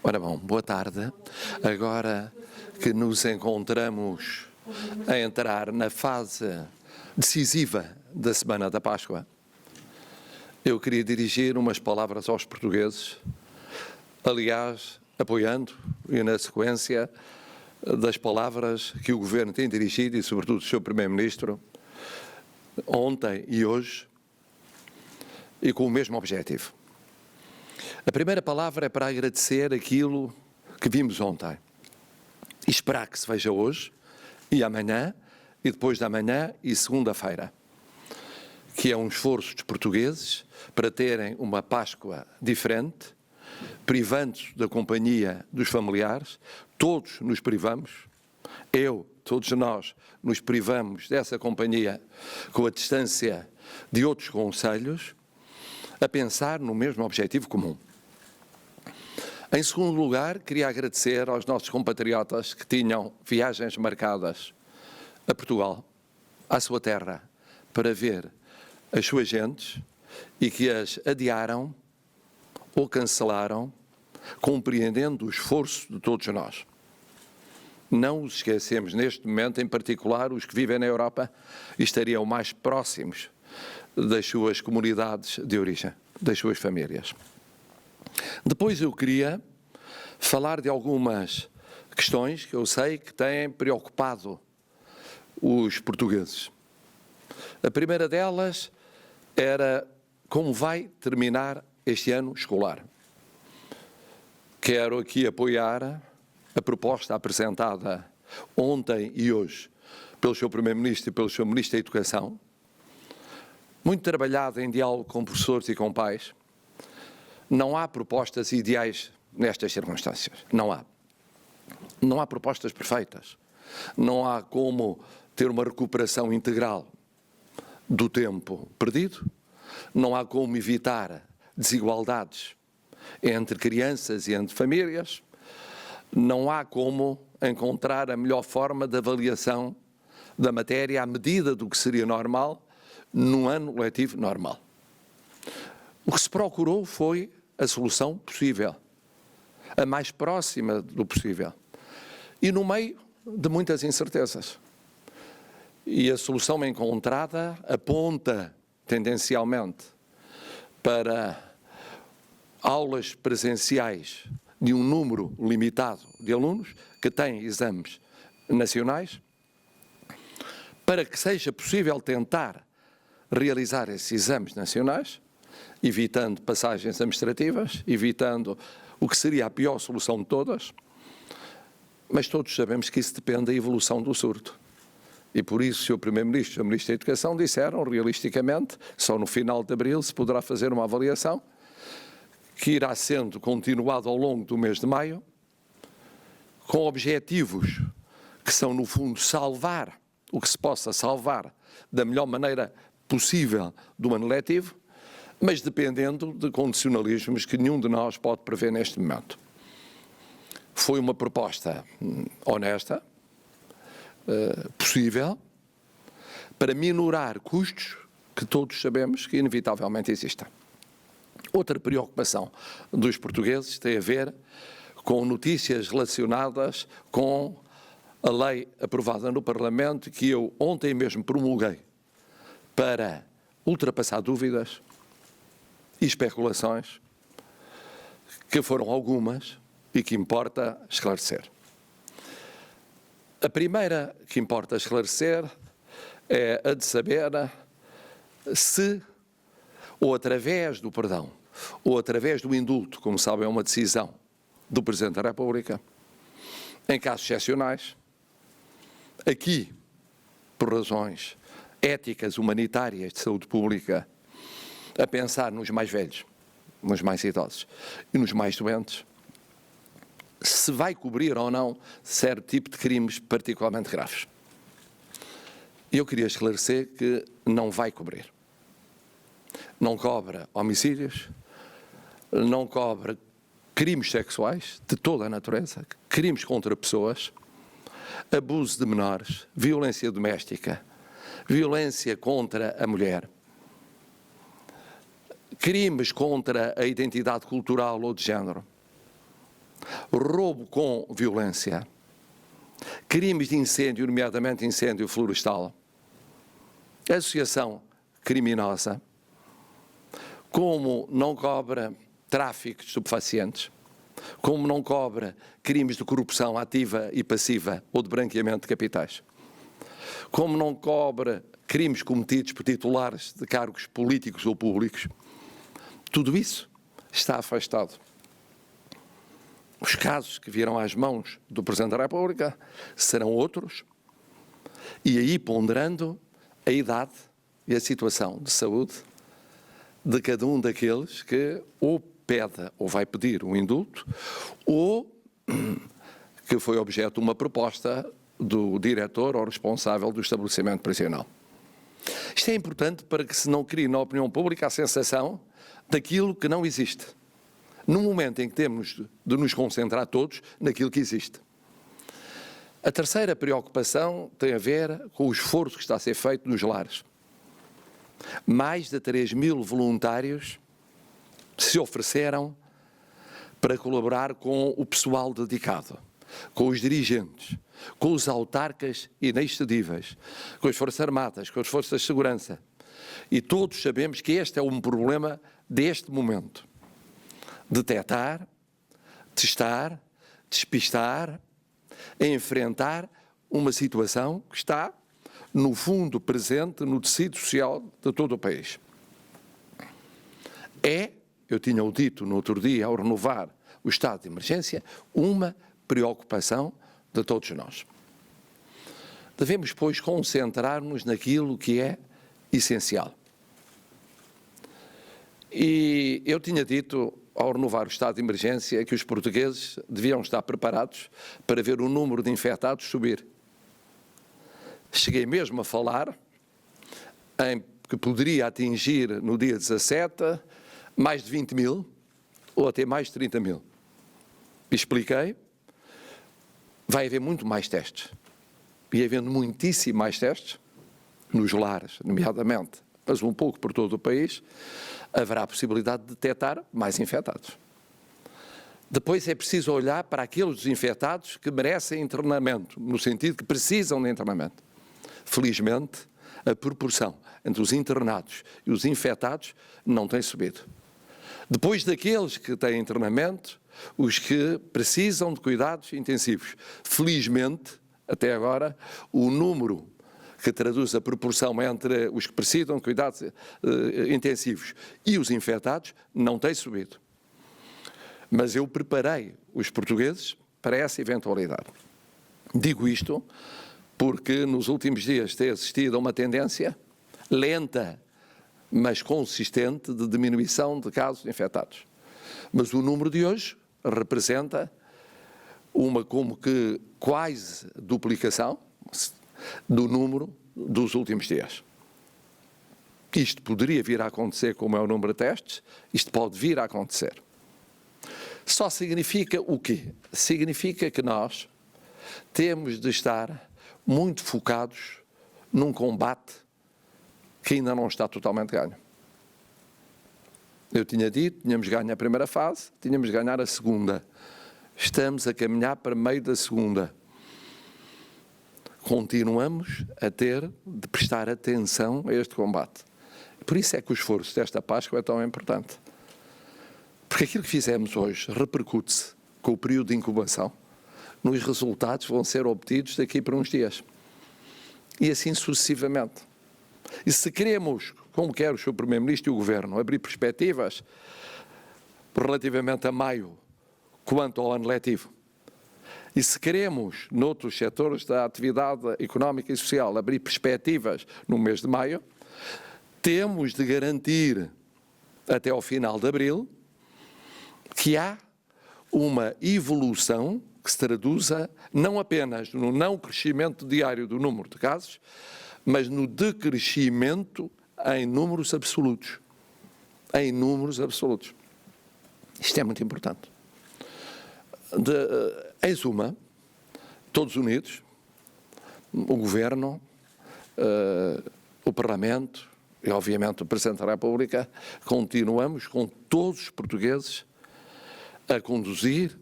Ora bom, boa tarde. Agora que nos encontramos a entrar na fase decisiva da Semana da Páscoa, eu queria dirigir umas palavras aos portugueses, aliás, apoiando e na sequência das palavras que o Governo tem dirigido e, sobretudo, o Sr. Primeiro-Ministro, ontem e hoje, e com o mesmo objetivo. A primeira palavra é para agradecer aquilo que vimos ontem e esperar que se veja hoje e amanhã e depois de amanhã e segunda-feira, que é um esforço dos portugueses para terem uma Páscoa diferente, privando-se da companhia dos familiares. Todos nos privamos, todos nós nos privamos dessa companhia com a distância de outros conselhos, a pensar no mesmo objetivo comum. Em segundo lugar, queria agradecer aos nossos compatriotas que tinham viagens marcadas a Portugal, à sua terra, para ver as suas gentes e que as adiaram ou cancelaram, compreendendo o esforço de todos nós. Não os esquecemos neste momento, em particular os que vivem na Europa e estariam mais próximos das suas comunidades de origem, das suas famílias. Depois eu queria falar de algumas questões que eu sei que têm preocupado os portugueses. A primeira delas era como vai terminar este ano escolar. Quero aqui apoiar a proposta apresentada ontem e hoje pelo Sr. Primeiro-Ministro e pelo Sr. Ministro da Educação, muito trabalhado em diálogo com professores e com pais. Não há propostas ideais nestas circunstâncias. Não há. Não há propostas perfeitas. Não há como ter uma recuperação integral do tempo perdido. Não há como evitar desigualdades entre crianças e entre famílias. Não há como encontrar a melhor forma de avaliação da matéria à medida do que seria normal num ano letivo normal. O que se procurou foi a solução possível, a mais próxima do possível, e no meio de muitas incertezas. E a solução encontrada aponta tendencialmente para aulas presenciais de um número limitado de alunos que têm exames nacionais, para que seja possível tentar realizar esses exames nacionais, evitando passagens administrativas, evitando o que seria a pior solução de todas, mas todos sabemos que isso depende da evolução do surto. E por isso o Sr. Primeiro-Ministro e o Ministro da Educação disseram, realisticamente, só no final de abril se poderá fazer uma avaliação, que irá sendo continuado ao longo do mês de maio, com objetivos que são, no fundo, salvar o que se possa salvar da melhor maneira possível do ano letivo, mas dependendo de condicionalismos que nenhum de nós pode prever neste momento. Foi uma proposta honesta, possível, para minorar custos que todos sabemos que inevitavelmente existem. Outra preocupação dos portugueses tem a ver com notícias relacionadas com a lei aprovada no Parlamento, que eu ontem mesmo promulguei para ultrapassar dúvidas e especulações, que foram algumas e que importa esclarecer. A primeira que importa esclarecer é a de saber se, ou através do perdão, ou através do indulto, como sabem, é uma decisão do Presidente da República, em casos excepcionais, aqui, por razões éticas, humanitárias, de saúde pública, a pensar nos mais velhos, nos mais idosos e nos mais doentes, se vai cobrir ou não certo tipo de crimes particularmente graves. Eu queria esclarecer que não vai cobrir. Não cobra homicídios, não cobra crimes sexuais de toda a natureza, crimes contra pessoas, abuso de menores, violência doméstica, violência contra a mulher, crimes contra a identidade cultural ou de género, roubo com violência, crimes de incêndio, nomeadamente incêndio florestal, associação criminosa, como não cobra tráfico de estupefacientes, como não cobra crimes de corrupção ativa e passiva ou de branqueamento de capitais, como não cobra crimes cometidos por titulares de cargos políticos ou públicos, tudo isso está afastado. Os casos que virão às mãos do Presidente da República serão outros, e aí ponderando a idade e a situação de saúde de cada um daqueles que ou pede ou vai pedir um indulto, ou que foi objeto de uma proposta do diretor ou responsável do estabelecimento prisional. Isto é importante para que se não crie na opinião pública a sensação daquilo que não existe, no momento em que temos de nos concentrar todos naquilo que existe. A terceira preocupação tem a ver com o esforço que está a ser feito nos lares. Mais de 3.000 voluntários se ofereceram para colaborar com o pessoal dedicado, com os dirigentes, com os autarcas inexcedíveis, com as Forças Armadas, com as Forças de Segurança. E todos sabemos que este é um problema deste momento. Detectar, testar, despistar, enfrentar uma situação que está, no fundo, presente no tecido social de todo o país. Eu tinha-o dito no outro dia, ao renovar o estado de emergência, uma preocupação de todos nós. Devemos, pois, concentrar-nos naquilo que é essencial. E eu tinha dito, ao renovar o estado de emergência, que os portugueses deviam estar preparados para ver o número de infectados subir. Cheguei mesmo a falar em que poderia atingir, no dia 17, mais de 20.000 ou até mais de 30.000. Expliquei, vai haver muito mais testes. E havendo muitíssimo mais testes, nos lares, nomeadamente, mas um pouco por todo o país, haverá a possibilidade de detectar mais infectados. Depois é preciso olhar para aqueles desinfetados que merecem internamento, no sentido que precisam de internamento. Felizmente, a proporção entre os internados e os infectados não tem subido. Depois daqueles que têm internamento, os que precisam de cuidados intensivos. Felizmente, até agora, o número que traduz a proporção entre os que precisam de cuidados intensivos e os infectados não tem subido. Mas eu preparei os portugueses para essa eventualidade. Digo isto porque nos últimos dias tem assistido a uma tendência lenta, mas consistente, de diminuição de casos infectados. Mas o número de hoje representa uma como que quase duplicação do número dos últimos dias. Isto poderia vir a acontecer, como é o número de testes, isto pode vir a acontecer. Só significa o quê? Significa que nós temos de estar muito focados num combate que ainda não está totalmente ganho. Eu tinha dito, tínhamos ganho a primeira fase, tínhamos de ganhar a segunda. Estamos a caminhar para meio da segunda. Continuamos a ter de prestar atenção a este combate. Por isso é que o esforço desta Páscoa é tão importante. Porque aquilo que fizemos hoje repercute-se com o período de incubação. Nos resultados vão ser obtidos daqui para uns dias. E assim sucessivamente. E se queremos, como quer o Sr. Primeiro-Ministro e o Governo, abrir perspectivas relativamente a maio, quanto ao ano letivo, e se queremos, noutros setores da atividade económica e social, abrir perspectivas no mês de maio, temos de garantir, até ao final de abril, que há uma evolução que se traduza não apenas no não crescimento diário do número de casos, mas no decrescimento em números absolutos. Em números absolutos. Isto é muito importante. Em suma, todos unidos, o Governo, o Parlamento e, obviamente, o Presidente da República, continuamos com todos os portugueses a conduzir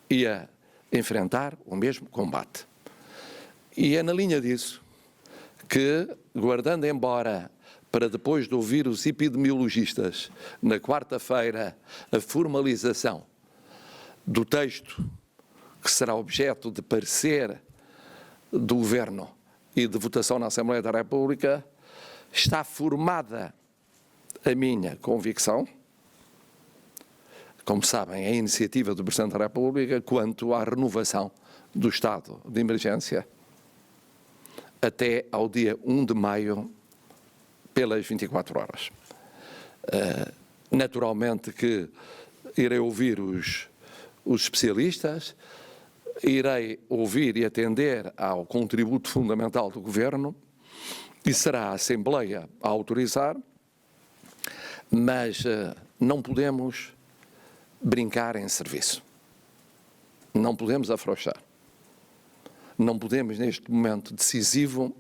e a enfrentar o mesmo combate. E é na linha disso que, guardando embora para depois de ouvir os epidemiologistas, na quarta-feira, a formalização do texto que será objeto de parecer do Governo e de votação na Assembleia da República, está formada a minha convicção, como sabem, a iniciativa do Presidente da República quanto à renovação do estado de emergência até ao dia 1 de maio, pelas 24 horas. Naturalmente que irei ouvir os especialistas, irei ouvir e atender ao contributo fundamental do Governo e será a Assembleia a autorizar, mas não podemos brincar em serviço. Não podemos afrouxar. Não podemos, neste momento decisivo,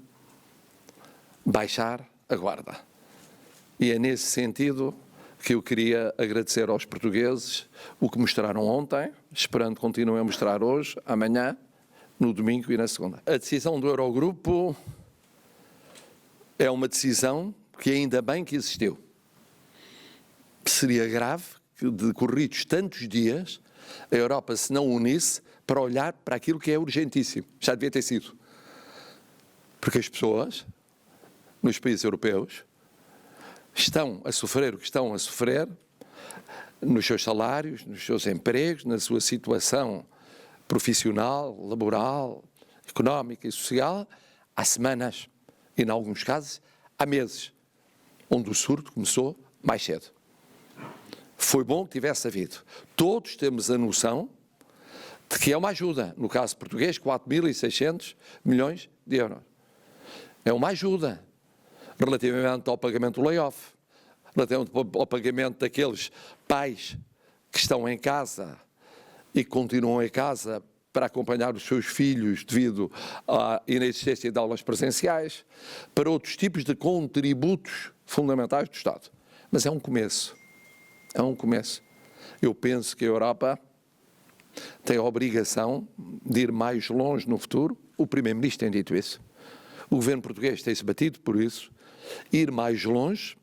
baixar a guarda. E é nesse sentido que eu queria agradecer aos portugueses o que mostraram ontem, esperando que continuem a mostrar hoje, amanhã, no domingo e na segunda. A decisão do Eurogrupo é uma decisão que ainda bem que existiu. Seria grave que, decorridos tantos dias, a Europa se não unisse para olhar para aquilo que é urgentíssimo. Já devia ter sido. Porque as pessoas, nos países europeus, estão a sofrer o que estão a sofrer nos seus salários, nos seus empregos, na sua situação profissional, laboral, económica e social, há semanas e, em alguns casos, há meses, onde o surto começou mais cedo. Foi bom que tivesse havido. Todos temos a noção de que é uma ajuda, no caso português, 4.600 milhões de euros. É uma ajuda relativamente ao pagamento do layoff, relativamente ao pagamento daqueles pais que estão em casa e que continuam em casa para acompanhar os seus filhos devido à inexistência de aulas presenciais, para outros tipos de contributos fundamentais do Estado. Mas é um começo. É um começo. Eu penso que a Europa tem a obrigação de ir mais longe no futuro. O Primeiro-Ministro tem dito isso. O governo português tem-se batido por isso. Ir mais longe.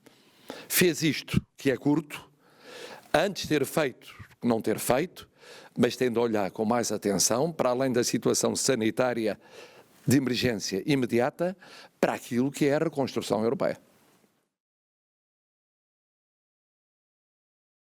Fez isto, que é curto, antes de ter feito, não ter feito, mas tem de olhar com mais atenção, para além da situação sanitária de emergência imediata, para aquilo que é a reconstrução europeia.